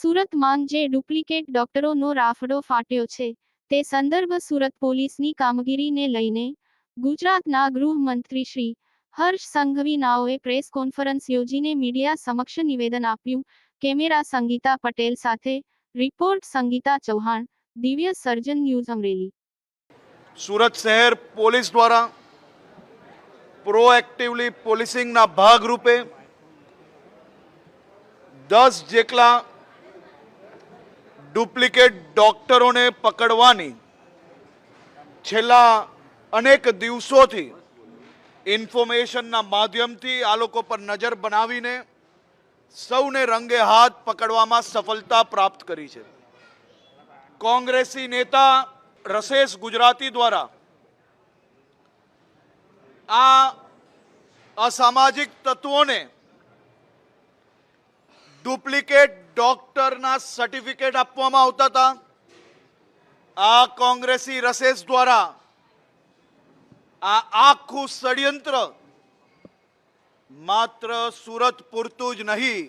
સુરતમાં જે ડુપ્લિકેટ ડોક્ટરોનો રાફડો ફાટ્યો છે તે સંદર્ભ સુરત પોલીસની કામગીરીને લઈને ગુજરાતના ગૃહમંત્રી શ્રી હર્ષ સંઘવીનાઓએ પ્રેસ કોન્ફરન્સ યોજીને મીડિયા સમક્ષ નિવેદન આપ્યું। કેમેરા સંગીતા પટેલ સાથે રિપોર્ટ સંગીતા ચૌહાણ, દિવ્ય સર્જન ન્યૂઝ અમરેલી। સુરત શહેર પોલીસ દ્વારા પ્રોએક્ટિવલી પોલીસિંગના ભાગરૂપે 10 જેટલા ડુપ્લિકેટ ડોક્ટરોને પકડવાની છેલ્લા અનેક દિવસોથી ઇન્ફોર્મેશનના માધ્યમથી આ લોકો પર નજર બનાવીને સૌને રંગે હાથ પકડવામાં સફળતા પ્રાપ્ત કરી છે। કોંગ્રેસી નેતા રસેશ ગુજરાતી દ્વારા આ અસામાજિક તત્વોને ડુપ્લિકેટ ડોક્ટરના સર્ટિફિકેટ આપવામાં આવતા હતા। આ કોંગ્રેસી રસેશ દ્વારા આ આખું ષડયંત્ર માત્ર સુરત પૂરતું જ નહીં